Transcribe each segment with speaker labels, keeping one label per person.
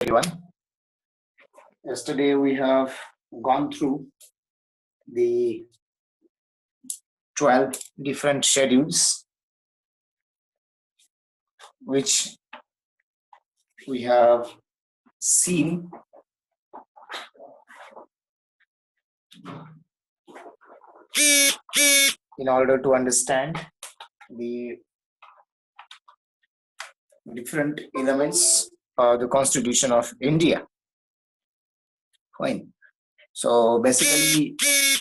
Speaker 1: Everyone. Yesterday we have gone through the 12 different schedules which we have seen in order to understand the different elements of the Constitution of India. Fine. So basically,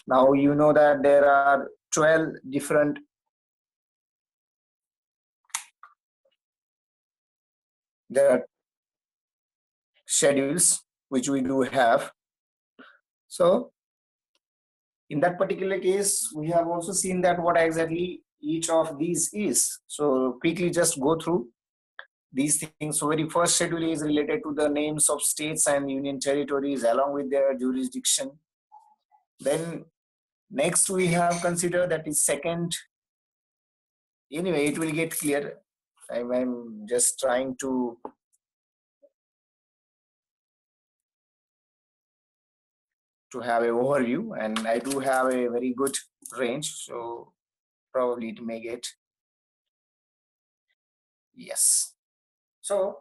Speaker 1: now you know that there are 12 different schedules which we do have. So in that particular case, we have also seen that what exactly each of these is. So quickly just go through these things. So very first schedule is related to the names of states and union territories along with their jurisdiction. Then next we have considered that is second. Anyway, it will get clear. I'm just trying to have an overview, and I do have a very good range, so probably it may get yes. So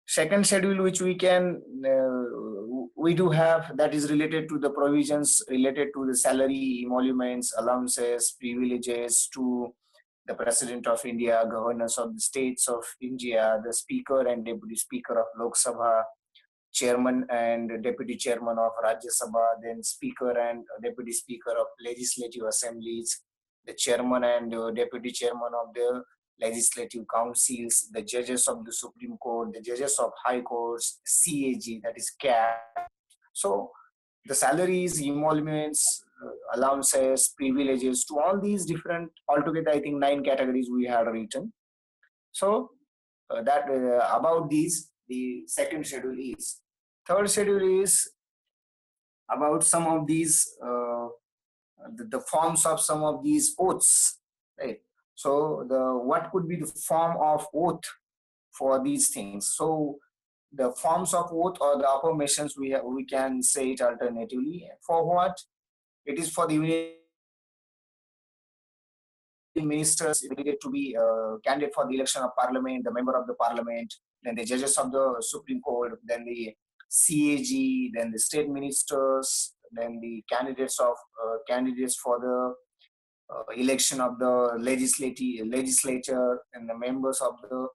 Speaker 1: second schedule which we can we do have, that is related to the provisions related to the salary, emoluments, allowances, privileges to the President of India, governors of the states of India, the Speaker and Deputy Speaker of Lok Sabha, Chairman and Deputy Chairman of Rajya Sabha, then Speaker and Deputy Speaker of Legislative Assemblies, the Chairman and Deputy Chairman of the Legislative Councils, the judges of the Supreme Court, the judges of High Courts, CAG, that is CAT. So the salaries, emoluments, allowances, privileges to all these different, altogether I think 9 categories we had written. So that about these, the second schedule is. Third schedule is about some of these, the forms of some of these oaths, right? So what could be the form of oath for these things? So the forms of oath or the affirmations, we can say it alternatively. For what? It is for the union ministers related to be candidate for the election of parliament, the member of the parliament, then the judges of the Supreme Court, then the CAG, then the state ministers, then the candidates for the election of the legislature, and the members of the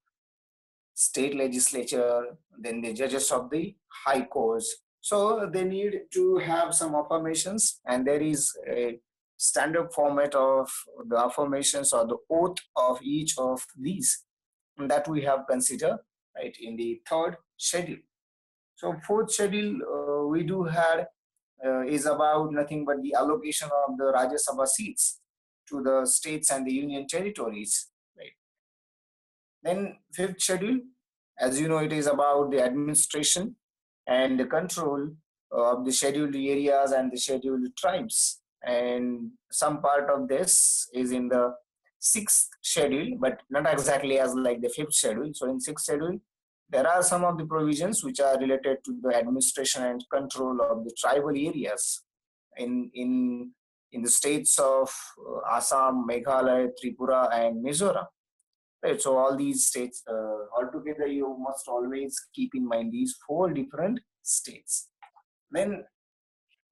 Speaker 1: state legislature, then the judges of the high courts. So they need to have some affirmations, and there is a standard format of the affirmations or the oath of each of these that we have considered, right, in the third schedule. So fourth schedule we do have is about nothing but the allocation of the Rajya Sabha seats to the states and the union territories, right. Then fifth schedule, as you know, it is about the administration and the control of the scheduled areas and the scheduled tribes. And some part of this is in the sixth schedule, but not exactly as like the fifth schedule. So in sixth schedule, there are some of the provisions which are related to the administration and control of the tribal areas in the states of Assam, Meghalaya, Tripura, and Mizoram. Right, so all these states, altogether, you must always keep in mind these 4 different states. Then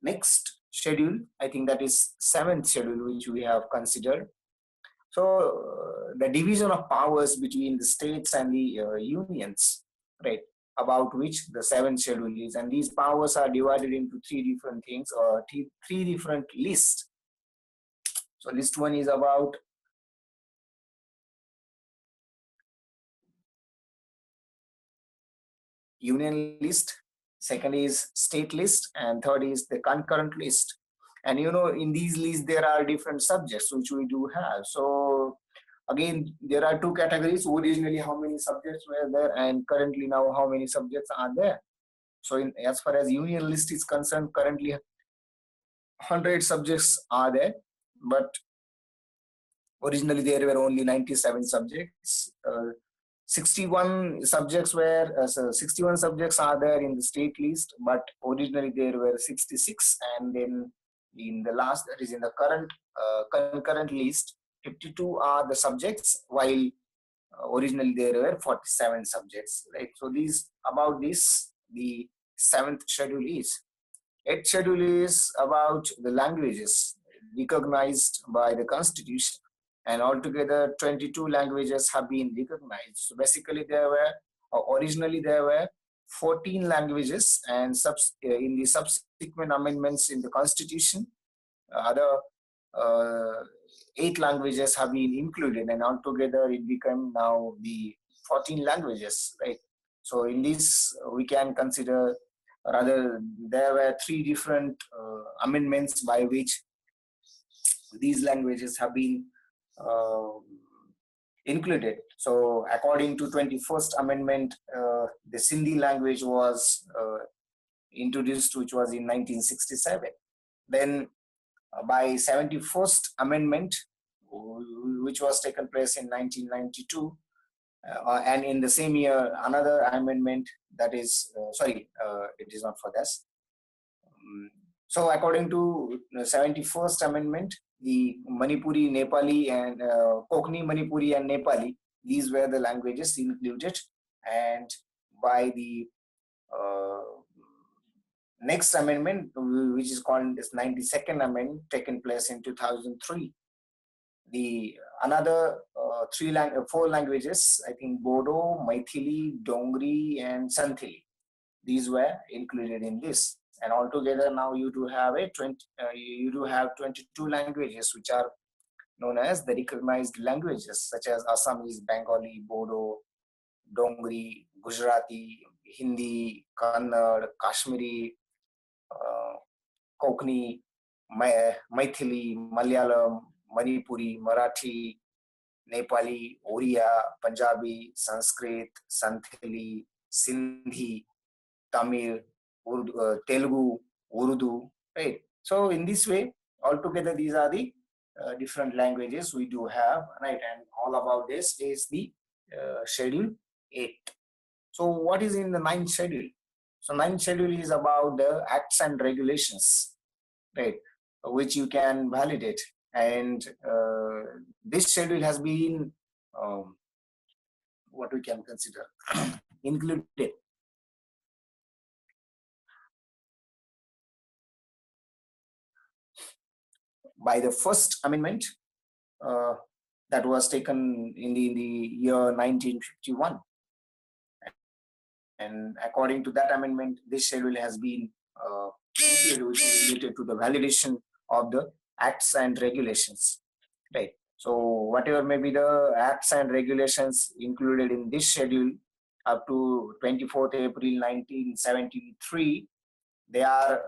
Speaker 1: next schedule, I think that is 7th schedule, which we have considered. So the division of powers between the states and the unions, right, about which the 7th schedule is. And these powers are divided into 3 different things, or 3 different lists. So list 1 is about union list, second is state list, and third is the concurrent list. And you know, in these lists there are different subjects which we do have. So again, there are 2 categories. Originally how many subjects were there, and currently now how many subjects are there. So as far as union list is concerned, currently 100 subjects are there, but originally there were only 97 subjects. 61 subjects were 61 subjects are there in the state list, but originally there were 66, and then in the last, that is in the current concurrent list, 52 are the subjects, while originally there were 47 subjects, right? So these, about this, the seventh schedule is. Eighth schedule is about the languages recognized by the constitution, and altogether 22 languages have been recognized. So basically there were, originally there were 14 languages, and in the subsequent amendments in the constitution, other uh, 8 languages have been included, and altogether it became now the 14 languages, right? So in this we can consider, rather there were 3 different amendments by which these languages have been uh, included. So according to 21st amendment, the Sindhi language was introduced, which was in 1967. Then by 71st amendment, which was taken place in 1992, and in the same year another amendment, that is it is not for this. So according to the 71st amendment, the Manipuri, Nepali, and Kokni, Manipuri, and Nepali, these were the languages included. And by the next amendment, which is called this 92nd amendment, taken place in 2003, the another 4 languages, I think Bodo, Maithili, Dongri, and Santhili, these were included in this. And altogether now you do have 22 languages which are known as the recognized languages, such as Assamese, Bengali, Bodo, Dongri, Gujarati, Hindi, Kannada, Kashmiri, Kokni, Maithili, Malayalam, Manipuri, Marathi, Nepali, Oriya, Punjabi, Sanskrit, Santhali, Sindhi, Tamil, Telugu, Urdu, right? So in this way, altogether these are the different languages we do have, right? And all about this is the schedule 8. So what is in the 9th schedule? So 9th schedule is about the acts and regulations, right, which you can validate. And this schedule has been what we can consider included by the first amendment that was taken in the year 1951. And according to that amendment, this schedule has been included, which is related to the validation of the acts and regulations, right? So whatever may be the acts and regulations included in this schedule up to 24th April 1973, they are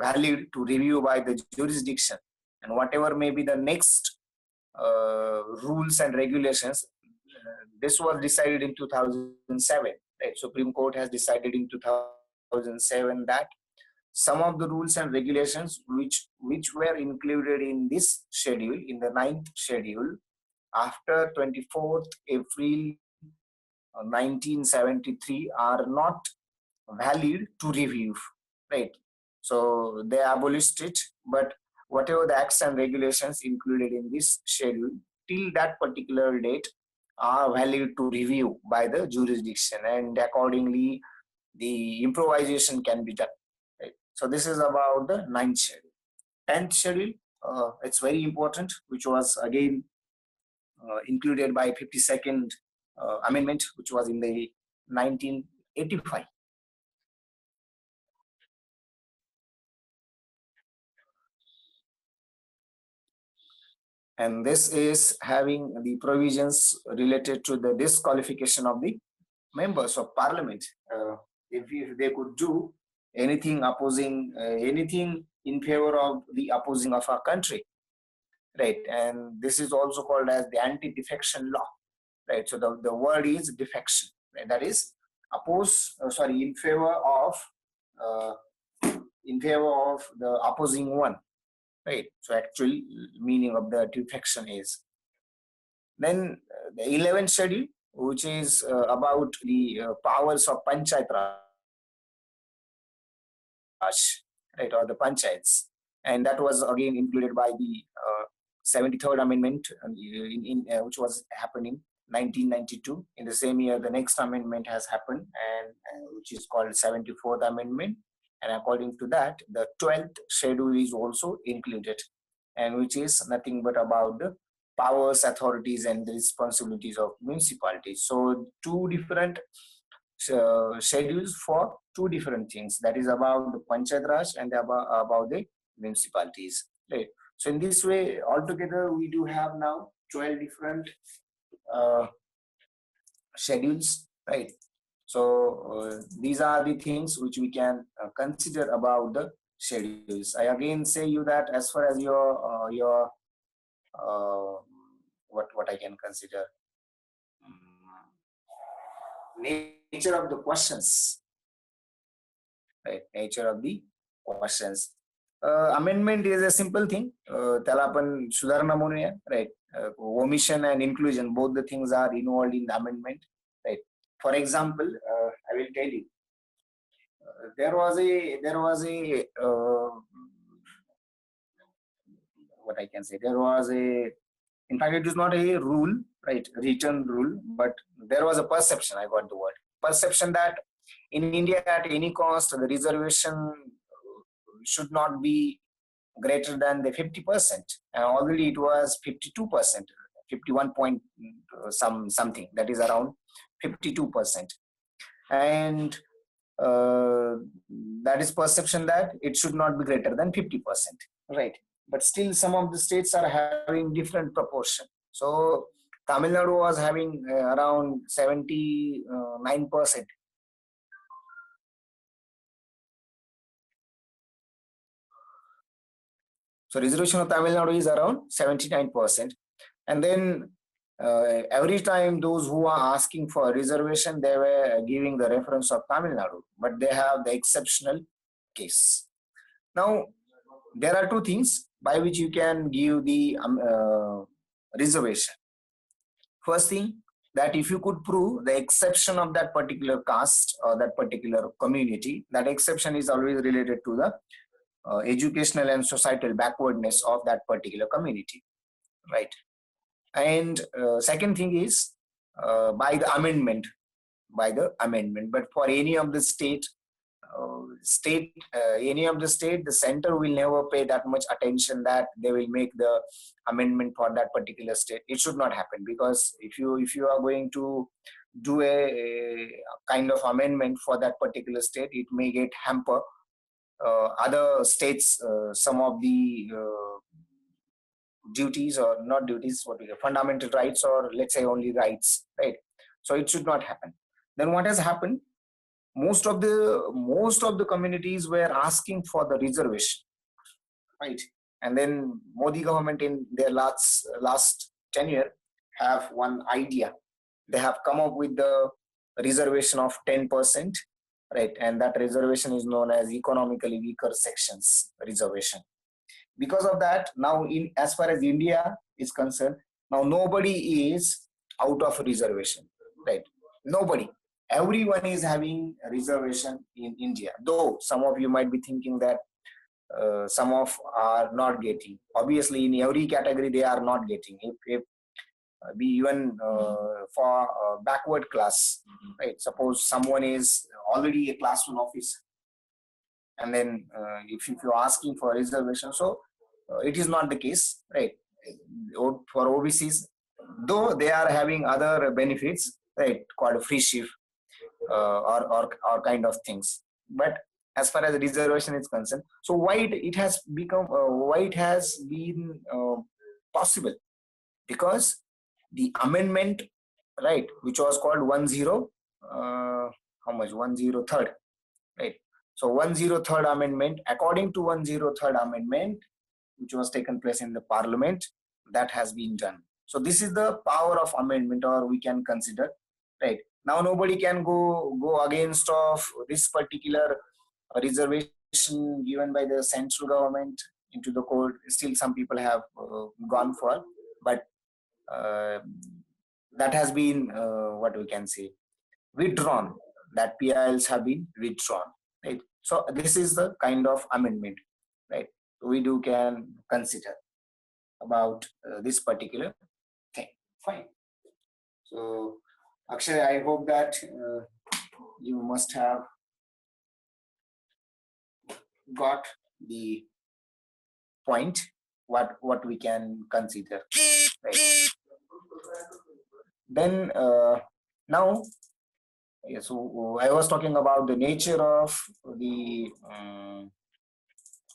Speaker 1: valid to review by the jurisdiction, and whatever may be the next rules and regulations, this was decided in 2007, right? Supreme Court has decided in 2007 that some of the rules and regulations which were included in this schedule, in the 9th schedule, after 24th April 1973, are not valid to review, right? So they abolished it, but whatever the acts and regulations included in this schedule till that particular date are valid to review by the jurisdiction, and accordingly the improvisation can be done, right? So this is about the 9th schedule. 10th schedule, it's very important, which was again included by 52nd amendment, which was in the 1985. And this is having the provisions related to the disqualification of the members of parliament. If they could do anything opposing, anything in favor of the opposing of our country, right? And this is also called as the Anti-Defection Law, right? So the word is defection, right? That is in favor of the opposing one, right? So actual meaning of the defection is. Then the 11th schedule, which is about the powers of Panchayat Raj, right, or the panchayats, and that was again included by the 73rd Amendment, which was happening 1992. In the same year, the next amendment has happened, and which is called 74th Amendment. And according to that, the 12th schedule is also included, and which is nothing but about the powers, authorities, and the responsibilities of municipalities. So two different schedules for two different things, that is about the Panchayat Raj and about the municipalities. Right. So in this way, altogether, we do have now 12 different uh, schedules, right? So these are the things which we can consider about the schedules. I again say you that as far as your what I can consider nature of the questions, right? Nature of the questions. Amendment is a simple thing. त्याला आपण सुधारणा म्हणूया, right? Omission and inclusion, both the things are involved in the amendment, right? For example, I will tell you, there was a what I can say. There was a, in fact, it is not a rule, right? Written rule, but there was a perception. I got the word perception that in India, at any cost, the reservation should not be greater than the 50%. And already it was 52%, 51 point something, that is around 52%. And that is perception that it should not be greater than 50%, right? But still some of the states are having different proportion. So Tamil Nadu was having around 79%. So reservation of Tamil Nadu is around 79%. And then every time those who are asking for a reservation, they were giving the reference of Tamil Nadu, but they have the exceptional case. Now, there are two things by which you can give the reservation. First thing, that if you could prove the exception of that particular caste or that particular community, that exception is always related to the educational and societal backwardness of that particular community, right? And second thing is by the amendment, but for any of the state, any of the state, the center will never pay that much attention that they will make the amendment for that particular state. It should not happen, because if you are going to do a kind of amendment for that particular state, it may get hamper other states, some of the duties, or not duties, what we call fundamental rights, or let's say only rights, right? So it should not happen. Then what has happened? Most of the communities were asking for the reservation, right? And then Modi government in their last tenure have one idea. They have come up with the reservation of 10%, right? And that reservation is known as economically weaker sections reservation. Because of that, now as far as India is concerned, now nobody is out of reservation, right? Nobody. Everyone is having a reservation in India. Though some of you might be thinking that some of are not getting. Obviously, in every category they are not getting. If be even for backward class, right? Suppose someone is already a class 1 officer, and then if you're asking for a reservation, so it is not the case, right? For OBCs, though they are having other benefits, right, called free shift or kind of things, but as far as reservation is concerned, so why it has become why it has been possible? Because the amendment, right, which was called 103rd, right? So 103rd amendment, according to 103rd amendment, which was taken place in the parliament, that has been done. So this is the power of amendment, or we can consider, right? Now nobody can go against of this particular reservation given by the central government into the court. Still some people have gone for, but that has been what we can say withdrawn. That PILs have been withdrawn, right? So this is the kind of amendment, right? We do can consider about this particular thing. Fine. So Akshay, I hope that you must have got the point what we can consider, right? Then now, yeah, so I was talking about the nature of the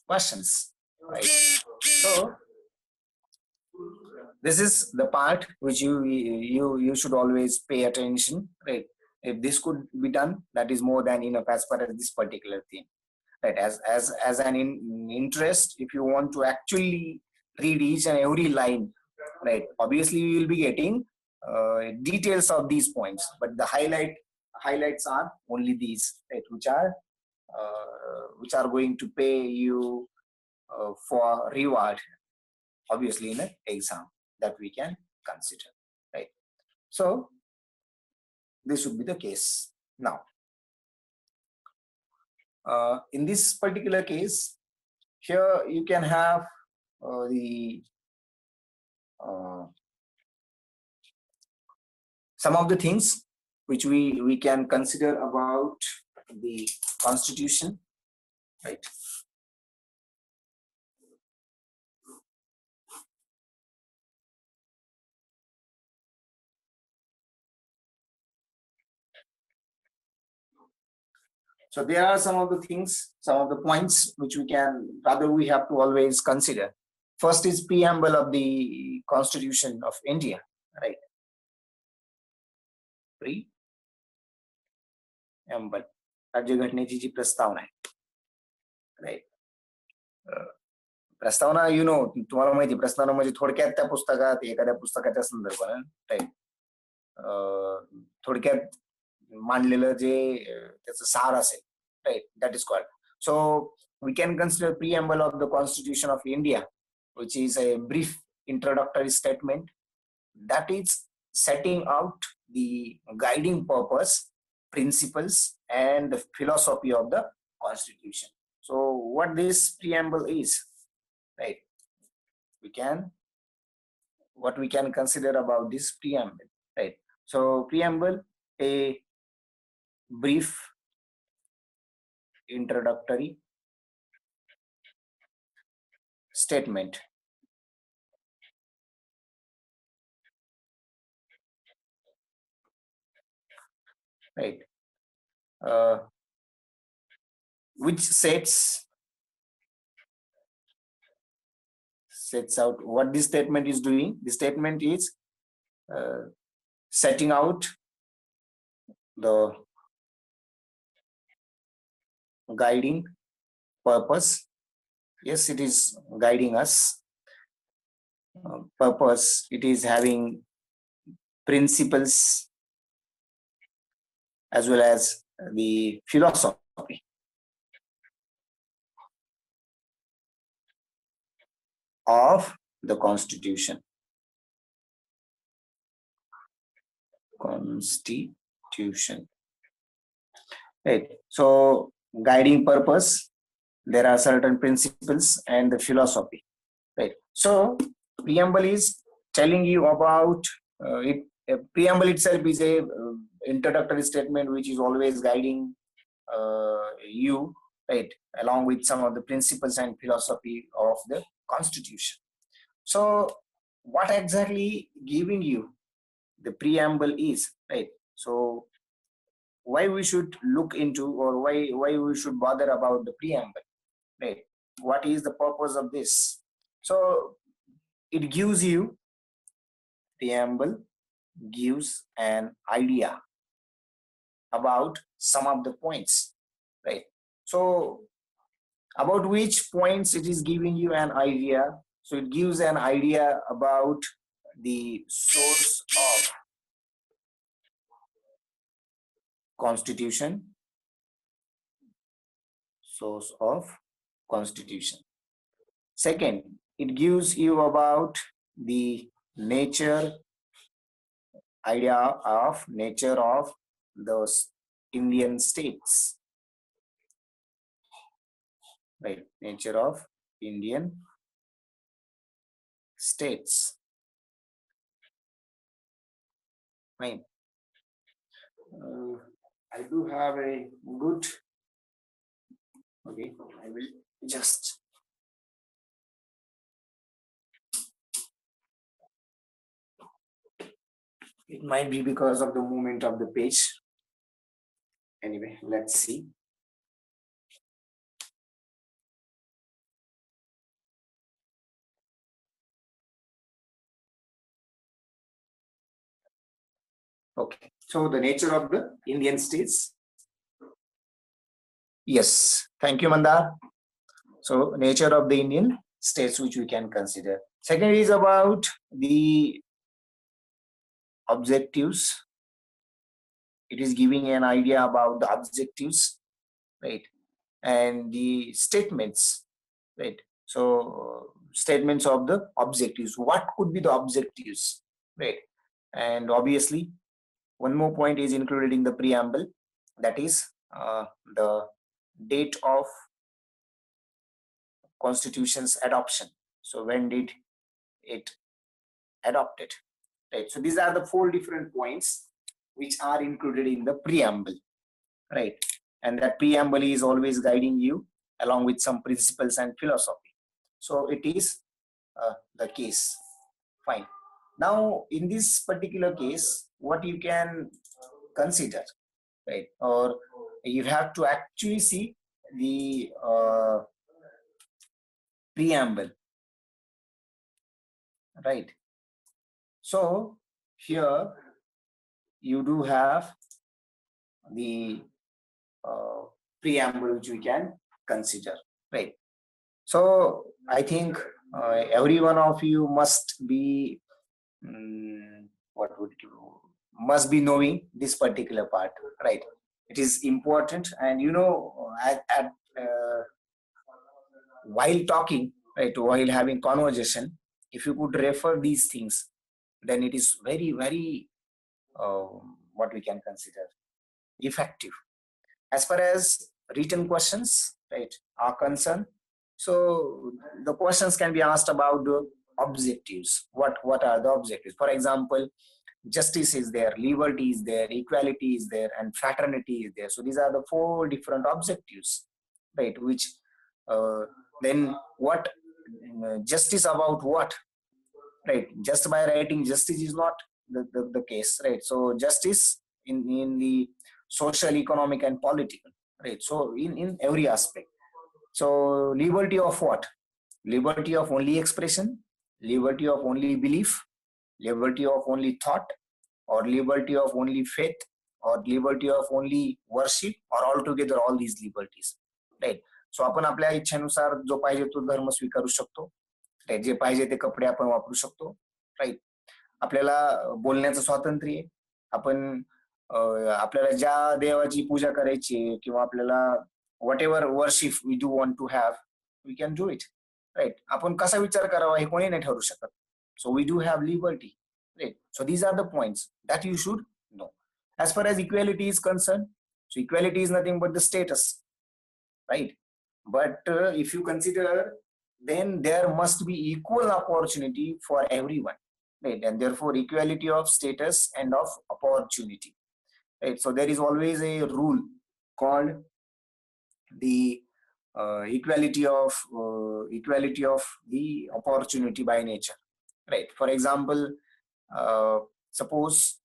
Speaker 1: questions, right? So this is the part which you should always pay attention, right? If this could be done, that is more than enough as far as this particular thing, right? As an interest, if you want to actually read each and every line, right? Obviously, you will be getting details of these points, but the highlights are only these, right? Which are going to pay you for reward, obviously in an exam, that we can consider, right? So this would be the case. Now, in this particular case, here you can have the some of the things which we can consider about the constitution, right? So there are some of the things, some of the points which we have to always consider. First is preamble of the Constitution of India, right? Preamble, राज्यघटनेची जी प्रस्तावना आहे, right? प्रस्तावना तुम्हाला माहिती, प्रस्तावना म्हणजे थोडक्यात त्या पुस्तकात एखाद्या पुस्तकाच्या संदर्भाने, राईट, थोडक्यात मांडलेलं जे त्याचं सार असेल, right? That is called. So we can consider preamble of the Constitution of India, which is a brief introductory statement that is setting out the guiding purpose, principles, and the philosophy of the Constitution. So what this preamble is, right? What we can consider about this preamble, right? So preamble, a brief introductory statement, right? Which sets out what this statement is doing. The statement is setting out the guiding purpose. Yes, it is guiding us. Purpose, it is having principles as well as the philosophy of the Constitution. Right. So guiding purpose, there are certain principles and the philosophy, right? So preamble is telling you about it. Preamble itself is a introductory statement which is always guiding you, right, along with some of the principles and philosophy of the Constitution. So what exactly giving you the preamble is, right? So why we should look into, or why we should bother about the preamble, right? What is the purpose of this? So it gives you, preamble gives an idea about some of the points, right? So about which points it is giving you an idea. So it gives an idea about the source of Constitution, source of Constitution. Second, it gives you about the nature of those Indian states, right? Nature of Indian states, right? I do have a good, okay, I will just, it might be because of the movement of the page. Anyway, let's see. Okay, so the nature of the Indian states. Yes, thank you, Mandar. So nature of the Indian states which we can consider. Second is about the objectives. It is giving an idea about the objectives, right? And the statements, right? So statements of the objectives. What could be the objectives, right? And obviously, one more point is included in the preamble, that is the date of Constitution's adoption. So when did it adopted, right? So these are the 4 different points which are included in the preamble, right? And that preamble is always guiding you along with some principles and philosophy. So it is the case. Fine. Now, in this particular case, what you can consider, right? Or you have to actually see the preamble, right? So here you do have the preamble which we can consider, right? So I think every one of you must be must be knowing this particular part, right? It is important, and while talking, right, while having conversation, if you could refer these things, then it is very, very what we can consider effective. As far as written questions, right, are concerned, so the questions can be asked about the objectives. What are the objectives? For example, justice is there, liberty is there, equality is there, and fraternity is there. So these are the 4 different objectives, right? Which then what justice about what, right? Just by writing justice is not the case, right? So justice in the social, economic, and political, right? So in every aspect. So liberty of what? Liberty of only expression, liberty of only belief, liberty of only thought, or liberty of only faith, or liberty of only worship, or altogether all these liberties, right? सो आपण आपल्या इच्छेनुसार जो पाहिजे तो धर्म स्वीकारू शकतो, right? जे पाहिजे ते कपडे आपण वापरू शकतो, राईट? आपल्याला बोलण्याचं स्वातंत्र्य आहे. आपण आपल्याला ज्या देवाची पूजा करायची किंवा आपल्याला whatever worship we do want to have, we can do it, right? आपण कसा विचार करावा हे कोणी नाही ठरवू शकत. So we do have liberty, right? So these are the points that you should know. As far as equality is concerned, so equality is nothing but the status, right? But if you consider, then there must be equal opportunity for everyone, right? And therefore equality of status and of opportunity, right? So there is always a rule called the equality of the opportunity by nature, right? For example, suppose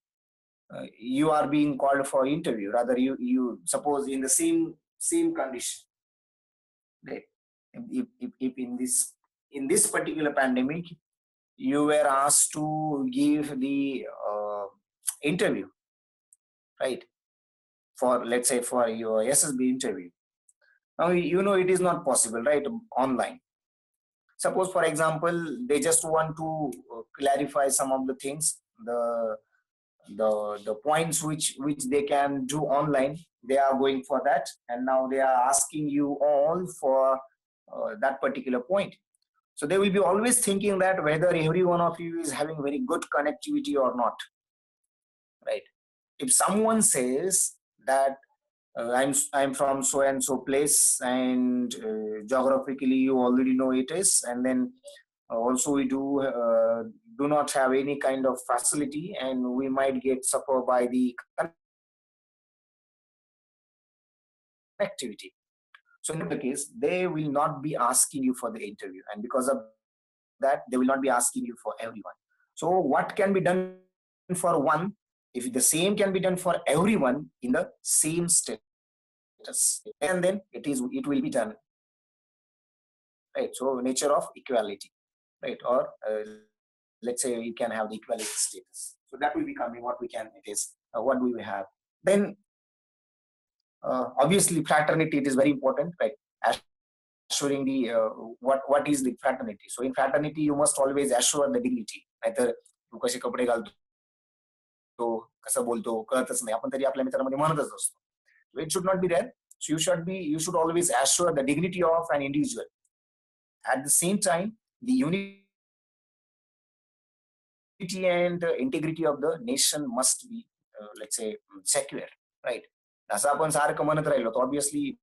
Speaker 1: you are being called for interview, rather you suppose in the same condition, right? If in this particular pandemic you were asked to give the interview, right, for, let's say, for your SSB interview. Now it is not possible, right, online. Suppose, for example, they just want to clarify some of the things, the points which they can do online, they are going for that, and now they are asking you all for that particular point. So they will be always thinking that whether every one of you is having very good connectivity or not, right? If someone says that I'm from so and so place, and geographically you already know it is, and then also we do not have any kind of facility, and we might get suffer by the connectivity. So in the case, they will not be asking you for the interview, and because of that, they will not be asking you for everyone. So what can be done for one, if the same can be done for everyone in the same status, and then it will be done, right? So nature of equality, right? Or let's say we can have the equality status. So that will become what we can. It is what do we have then? Obviously, fraternity, it is very important, right? Assuring the what is the fraternity. So in fraternity, you must always assure the dignity. नाहीतर तू कसे कपडे घालतो, कसं बोलतो, कळतच नाही. आपण तरी आपल्या मित्रांमध्ये म्हणतच असतो. It should not be there. So you should always assure the dignity of an individual. At the same time, the unity and integrity of the nation must be, let's say, secure, right? असं आपण सारखं म्हणत राहिलो, तर obviously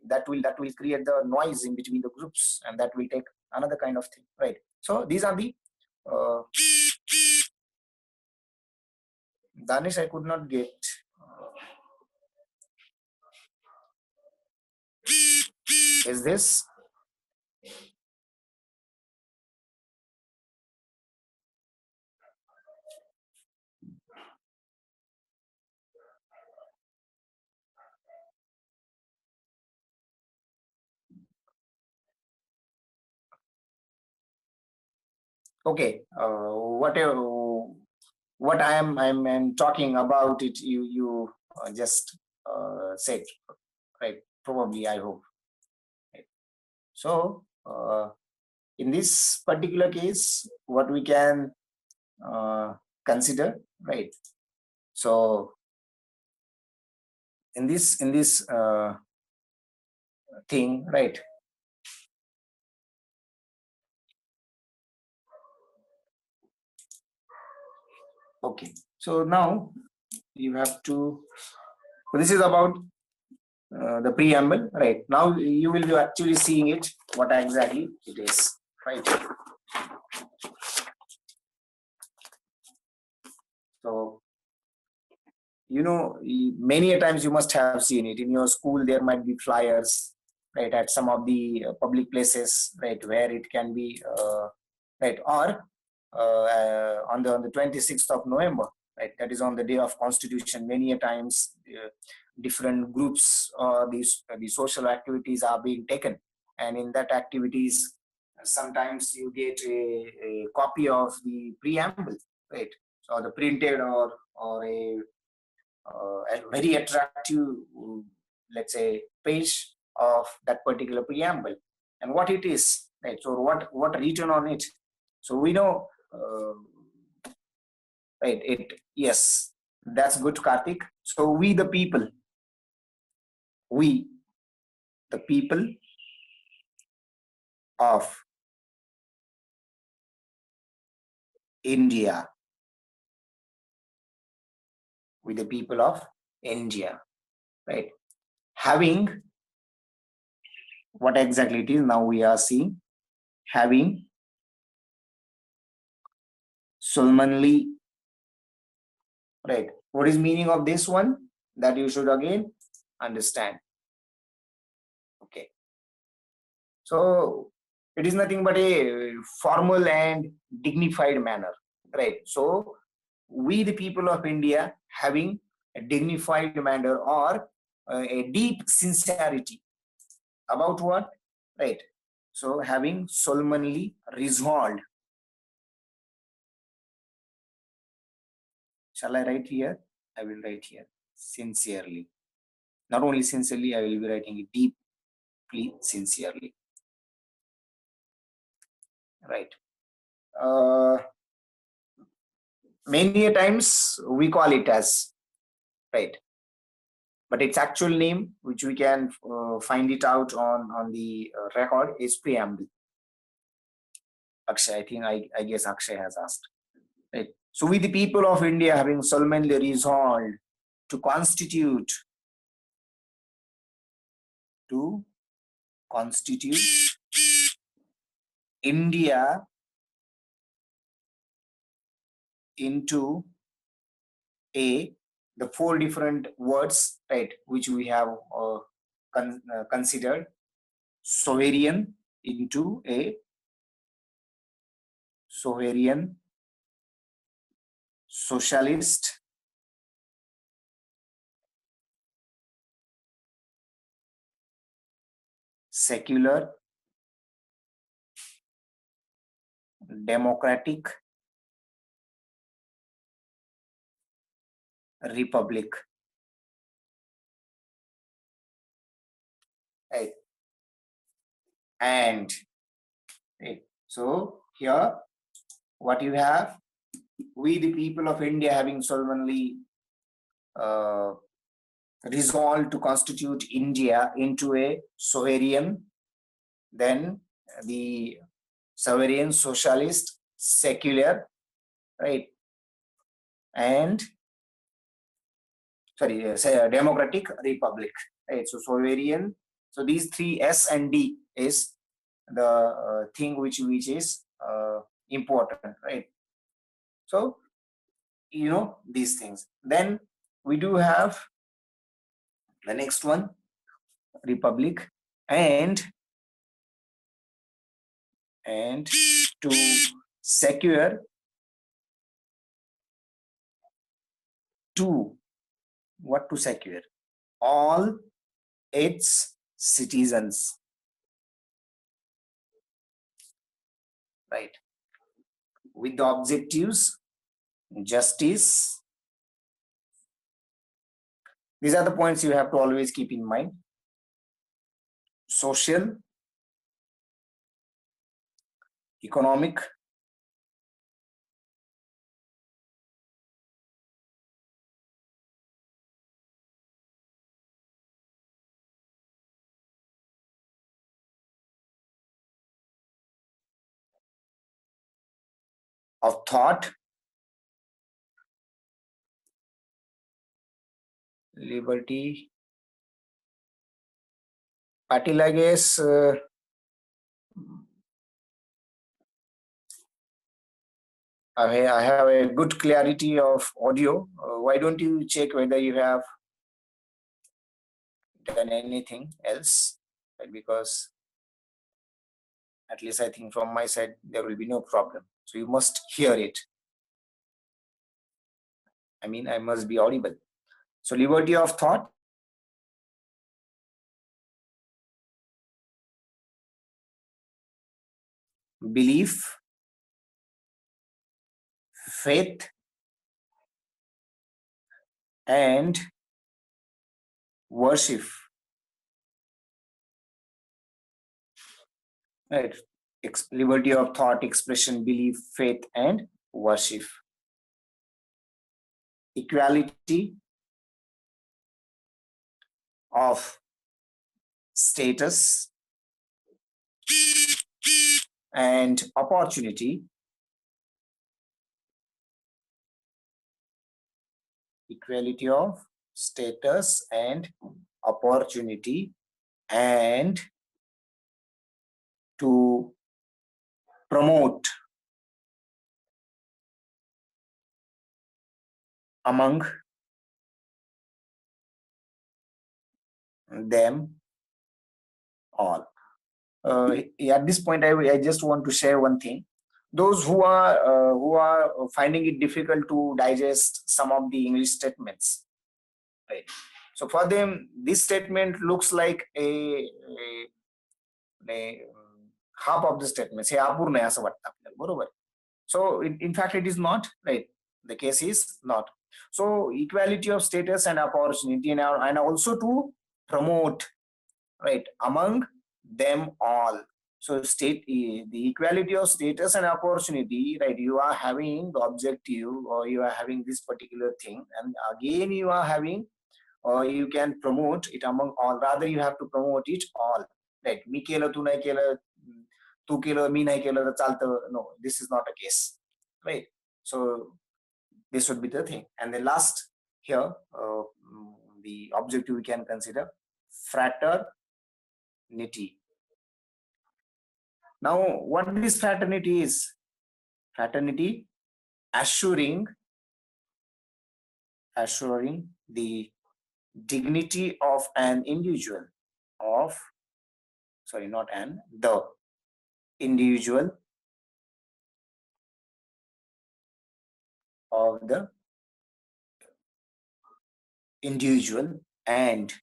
Speaker 1: that will create the noise in between the groups, and that will take another kind of thing, right? So these are the uh, Danish, I could not get. Is this? Okay. What I'm talking about it, you just said, right? Probably, I hope. Right? So in this particular case, what we can consider, right? So in this thing, right? Okay. So now you have to. So this is about the preamble, right? Now you will be actually seeing it, what exactly it is, right? So many a times you must have seen it in your school. There might be flyers, right, at some of the public places, right, where it can be, right, or on the 26th of November, right, that is on the day of Constitution. Many a times different groups or the social activities are being taken, and in that activities, sometimes you get a copy of the preamble, right, or the printed or a very attractive, let's say, page of that particular preamble, and what it is, right? So what written on it. So we know, right? Yes, that's good, Karthik. So we the people of India, the people of India, right? Having what exactly it is, now we are seeing, having solemnly, right? What is meaning of this one? That you should again understand. Okay. So it is nothing but a formal and dignified manner, right? So we, the people of India, having a dignified manner or a deep sincerity about what, right? So having solemnly resolved. Shall I write here? I will write here sincerely. Not only sincerely, I will be writing it deeply, sincerely. Right. Many a times we call it as, right, but its actual name, which we can find it out on the record, is Preamble. Akshay, I guess Akshay has asked. Right. So we the people of India having solemnly resolved to constitute India into the four different words, right, which we have considered: sovereign into a sovereign, socialist, secular, democratic, republic. Right. And right. So here what you have, we the people of India having solemnly resolved to constitute India into a sovereign, then the sovereign, socialist, secular, right, and sorry, say a democratic republic, right? So sovereign. So these three S and D is the thing which is important, right? So you know these things. Then we do have the next one, republic, and to secure to what to secure all its citizens, right, with the objectives justice. These are the points you have to always keep in mind: social, economic, of thought, liberty. Patil, I guess I have a good clarity of audio. Why don't you check whether you have done anything else? Right? Because at least I think from my side there will be no problem. So you must hear it. I mean, I must be audible. So liberty of thought, belief, faith, and worship. Right. Liberty of thought, expression, belief, faith, and worship. Equality of status and opportunity. Equality of status and opportunity, and to promote among them all. At this point, I just want to share one thing. Those who are finding it difficult to digest some of the English statements, right? So for them, this statement looks like a half of the statement. Say अपूर्ण आहे असं वाटतं आपल्याला, बरोबर? So in fact, it is not, right. The case is not. So equality of status and opportunity, and also to promote, right, among them all. So the equality of status and opportunity, right, you are having the objective, or you are having this particular thing, and again you are having or you can promote it among all. Rather, you have to promote it all. Right? मी केलं तू नाही केलं, तू केलं मी नाही केलं तर चालतं. No, this is not a case. Right? So this would be the thing. And the last here, the objective we can consider fraternity. Now, what this fraternity is? Fraternity assuring the dignity of an individual, the individual of the individual and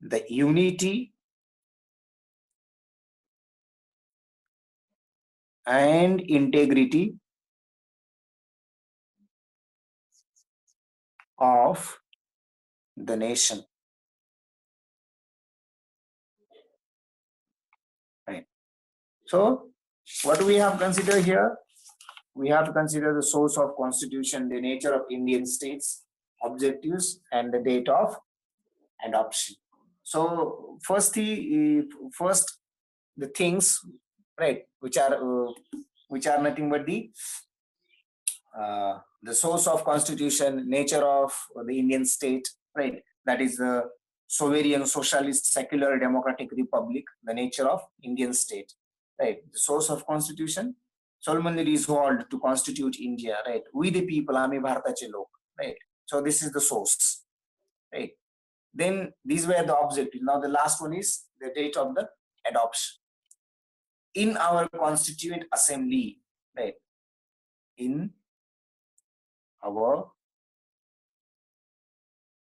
Speaker 1: the unity and integrity of the nation. Right. So what do we have considered here? We have to consider the source of constitution, the nature of Indian states, objectives, and the date of adoption. So first the things, right, which are nothing but the source of constitution, nature of the Indian state, right, that is the sovereign, socialist, secular, democratic republic, the nature of Indian state, right. The source of constitution, solemnly resolved to constitute India, right, we the people, आम्ही भारताचे लोक, right. So this is the source, right. Then these were the objectives. Now the last one is the date of the adoption. In our constituent assembly, right, in our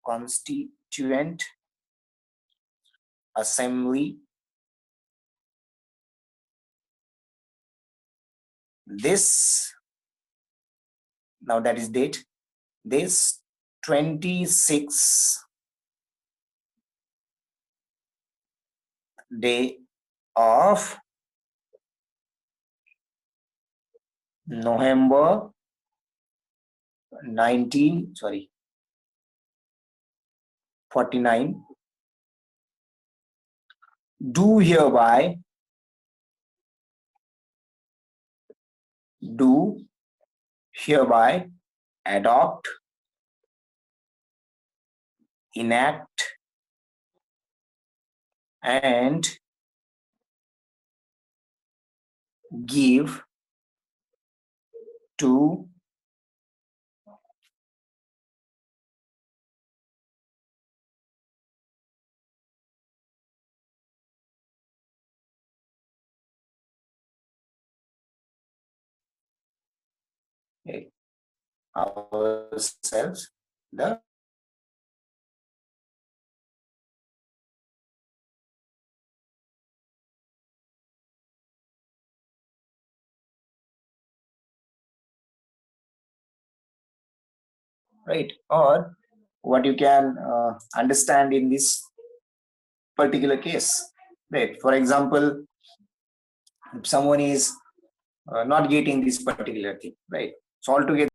Speaker 1: constituent assembly, this, now that is date, this 26th day of November 49, do hereby adopt, enact, and give to ourselves the right, or what you can understand in this particular case, right. For example, if someone is not getting this particular thing, right, so altogether